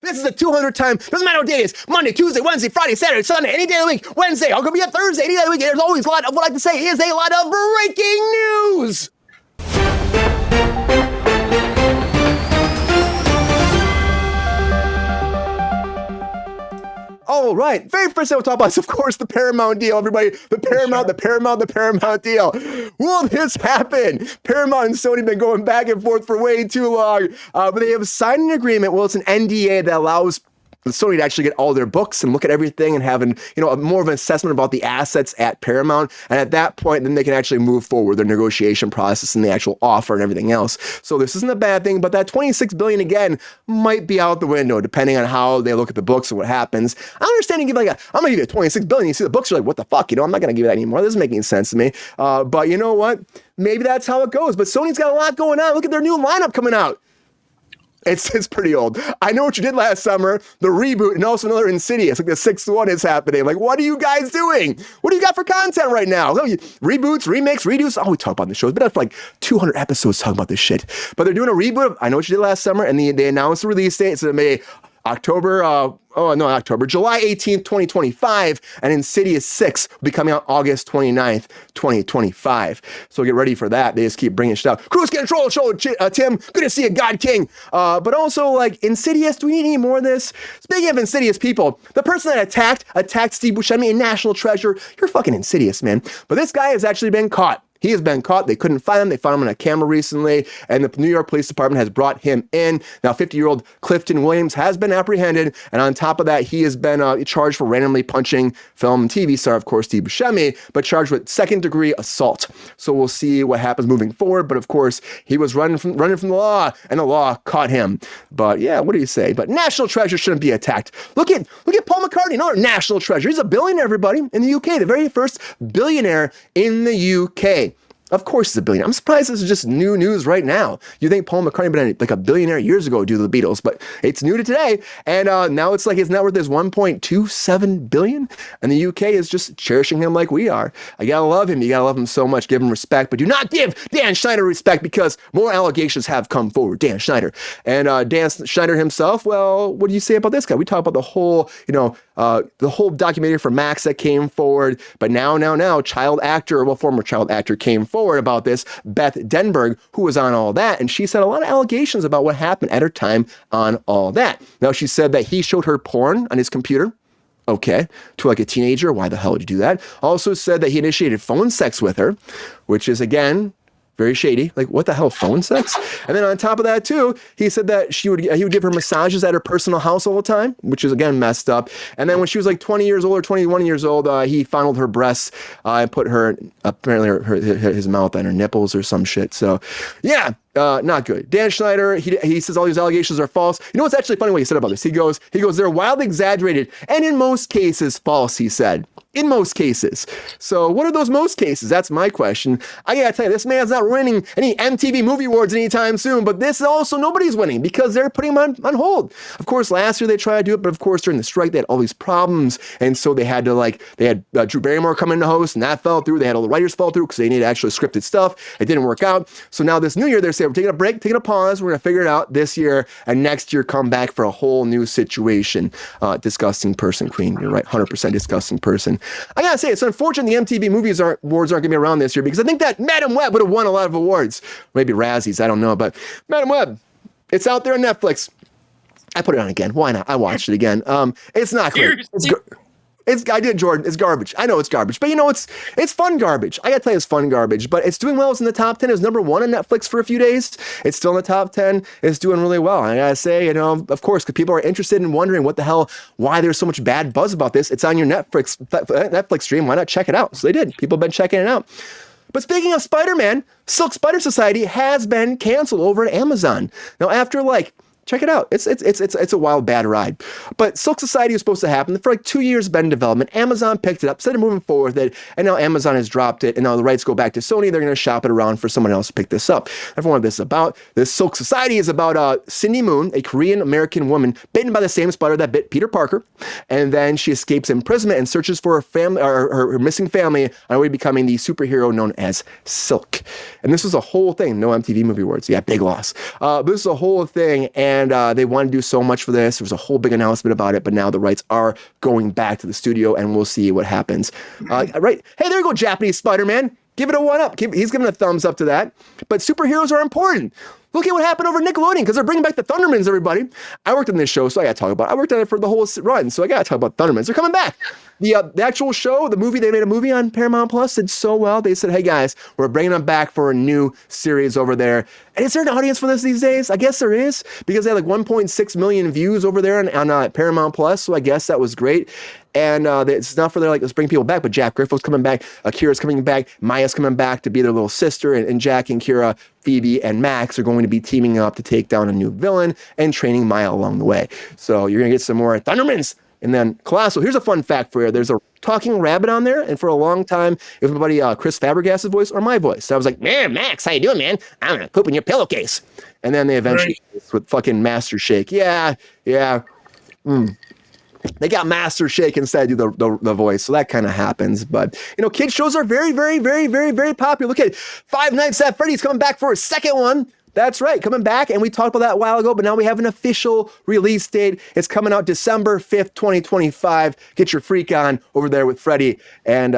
This is the 200th time. Doesn't matter what day it is. Monday, Tuesday, Wednesday, Friday, Saturday, Sunday, any day of the week. Wednesday, I'm going to be on Thursday, any day of the week. There's always a lot of what I like to say is a lot of breaking news. All right. Very first thing we'll talk about is, of course, the Paramount deal, everybody. The Paramount deal. Will this happen? Paramount and Sony have been going back and forth for way too long. But they have signed an agreement. Well, it's an NDA that allows Sony to actually get all their books and look at everything and have more of an assessment about the assets at Paramount. And at that point, then they can actually move forward their negotiation process and the actual offer and everything else. So this isn't a bad thing, but that $26 billion again might be out the window depending on how they look at the books and what happens. I understand you give I'm gonna give you $26 billion. You see the books, you're like, what the fuck? I'm not gonna give you that anymore. This isn't making sense to me. But you know what? Maybe that's how it goes. But Sony's got a lot going on. Look at their new lineup coming out. It's pretty old. I Know What You Did Last Summer, the reboot, and also another Insidious. Like the sixth one is happening. Like, what are you guys doing? What do you got for content right now? Reboots, remakes, redos. Oh, we talk about the shows. But that's like 200 episodes talking about this shit. But they're doing a reboot of I Know What You Did Last Summer, and they announced the release date. It's July 18th, 2025, and Insidious 6 will be coming out August 29th, 2025. So get ready for that. They just keep bringing shit out. Kruse control show, Tim. Good to see you, God King. But also, like, Insidious, do we need any more of this? Speaking of Insidious people, the person that attacked Steve Buscemi in National Treasure, you're fucking Insidious, man. But this guy has actually been caught. He has been caught. They couldn't find him. They found him on a camera recently, and the New York Police Department has brought him in. Now, 50-year-old Clifton Williams has been apprehended, and on top of that, he has been charged for randomly punching film and TV star, of course, Steve Buscemi, but charged with second-degree assault. So we'll see what happens moving forward. But of course, he was running from the law, and the law caught him. But yeah, what do you say? But National Treasure shouldn't be attacked. Look at Paul McCartney, another national treasure. He's a billionaire, everybody, in the UK, the very first billionaire in the UK. Of course he's a billionaire. I'm surprised this is just new news right now. You think Paul McCartney been like a billionaire years ago due to the Beatles, but it's new to today. And now it's like his net worth is $1.27 billion. And the UK is just cherishing him like we are. I gotta love him. You gotta love him so much. Give him respect, but do not give Dan Schneider respect because more allegations have come forward. Dan Schneider. And Dan Schneider himself, well, what do you say about this guy? We talk about the whole documentary for Max that came forward, but now, former child actor came forward about this, Beth Denberg, who was on all that, and she said a lot of allegations about what happened at her time on all that. Now, she said that he showed her porn on his computer. Okay, to like a teenager, why the hell would you do that? Also said that he initiated phone sex with her, which is, again, very shady. Like, what the hell, phone sex? And then on top of that, too, he said that he would give her massages at her personal house all the time, which is, again, messed up. And then when she was like 20 years old or 21 years old, he fondled her breasts and put his mouth on her nipples or some shit. So, yeah. Not good. Dan Schneider, he says all these allegations are false. You know what's actually funny what he said about this? He goes, they're wildly exaggerated and in most cases false, he said. In most cases. So what are those most cases? That's my question. I gotta tell you, this man's not winning any MTV Movie Awards anytime soon, but this also nobody's winning because they're putting him on hold. Of course, last year they tried to do it, but of course during the strike they had all these problems, and so they had Drew Barrymore come in to host, and that fell through. They had all the writers fall through because they needed actually scripted stuff. It didn't work out. So now this new year they're saying we're taking a break, taking a pause. We're gonna figure it out this year, and next year come back for a whole new situation. Disgusting person, Queen. You're right, 100% disgusting person. I gotta say, it's unfortunate the MTV Awards aren't gonna be around this year because I think that Madam Web would have won a lot of awards. Maybe Razzies, I don't know, but Madam Web, it's out there on Netflix. I put it on again. Why not? I watched it again. It's not great. I did, Jordan. It's garbage. I know it's garbage, but it's fun garbage. I gotta tell you, it's fun garbage, but it's doing well. It's in the top 10. It was number 1 on Netflix for a few days. It's still in the top 10. It's doing really well. I gotta say, of course, because people are interested in wondering why there's so much bad buzz about this. It's on your Netflix stream. Why not check it out? So they did. People have been checking it out. But speaking of Spider-Man, Silk Spider Society has been canceled over at Amazon. Now, after check it out. It's a wild, bad ride. But Silk Society was supposed to happen for 2 years, been in development. Amazon picked it up, started moving forward with it, and now Amazon has dropped it, and now the rights go back to Sony. They're going to shop it around for someone else to pick this up. Everyone, this is about. This Silk Society is about Cindy Moon, a Korean-American woman bitten by the same spider that bit Peter Parker, and then she escapes imprisonment and searches for her family, or her missing family, on her way to becoming the superhero known as Silk. And this was a whole thing. No MTV Movie Awards. Yeah, big loss. This is a whole thing, and And they want to do so much for this. There was a whole big announcement about it, but now the rights are going back to the studio, and we'll see what happens. Right? Hey, there you go, Japanese Spider-Man. Give it a one up. He's giving a thumbs up to that. But superheroes are important. Look at what happened over Nickelodeon, because they're bringing back the Thundermans, everybody. I worked on this show, so I got to talk about it. I worked on it for the whole run, so I got to talk about Thundermans. They're coming back. The actual show, the movie, they made a movie on Paramount Plus, did so well. They said, hey, guys, we're bringing them back for a new series over there. And is there an audience for this these days? I guess there is, because they had like 1.6 million views over there on Paramount Plus, so I guess that was great. And it's not for their, like, let's bring people back, but Jack Griffith's coming back, Kira's coming back, Maya's coming back to be their little sister, and Jack and Kira, Phoebe, and Max are going to be teaming up to take down a new villain and training Maya along the way. So you're going to get some more Thundermans. And then Colossal. Here's a fun fact for you. There's a talking rabbit on there, and for a long time, it was my buddy Chris Fabregas's voice or my voice. So I was like, man, Max, how you doing, man? I'm going to poop in your pillowcase. And then they eventually, with fucking Master Shake. Yeah. They got Master Shake instead do the voice, so that kind of happens. But, kids shows are very, very, very, very, very popular. Look at Five Nights at Freddy's coming back for a second one. That's right, coming back, and we talked about that a while ago, but now we have an official release date. It's coming out December 5th, 2025. Get your freak on over there with Freddy, and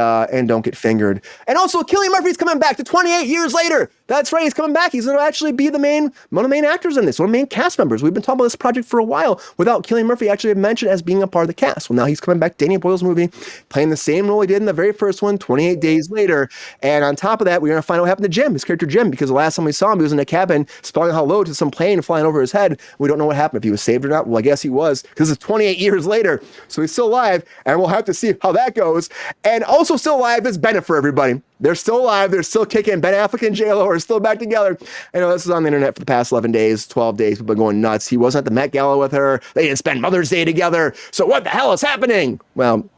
don't get fingered. And also, Cillian Murphy's coming back to 28 years later. That's right, he's coming back. He's going to actually be one of the main actors in this, one of the main cast members. We've been talking about this project for a while without Cillian Murphy actually mentioned as being a part of the cast. Well, now he's coming back, Danny Boyle's movie, playing the same role he did in the very first one, 28 days later. And on top of that, we're going to find out what happened to Jim, his character Jim, because the last time we saw him, he was in a cabin spelling hello to some plane flying over his head. We don't know what happened, if he was saved or not. Well, I guess he was, because it's 28 years later. So he's still alive, and we'll have to see how that goes. And also still alive is Bennifer, everybody. They're still alive. They're still kicking. Ben Affleck and J-Lo are still back together. I know this is on the internet for the past 11 days, 12 days. People are going nuts. He wasn't at the Met Gala with her. They didn't spend Mother's Day together. So what the hell is happening? Well,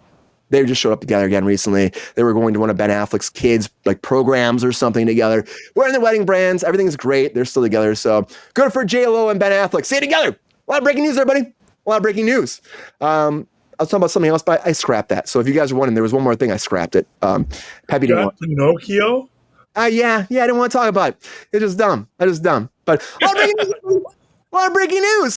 they just showed up together again recently. They were going to one of Ben Affleck's kids' programs or something together. Wearing their wedding brands. Everything's great. They're still together. So good for J-Lo and Ben Affleck. Stay together. A lot of breaking news, everybody. A lot of breaking news. I was talking about something else, but I scrapped that. So if you guys are wondering, there was one more thing I scrapped it. Peppy didn't want Pinocchio? Yeah, I didn't want to talk about it. It's just dumb. But a lot of breaking news.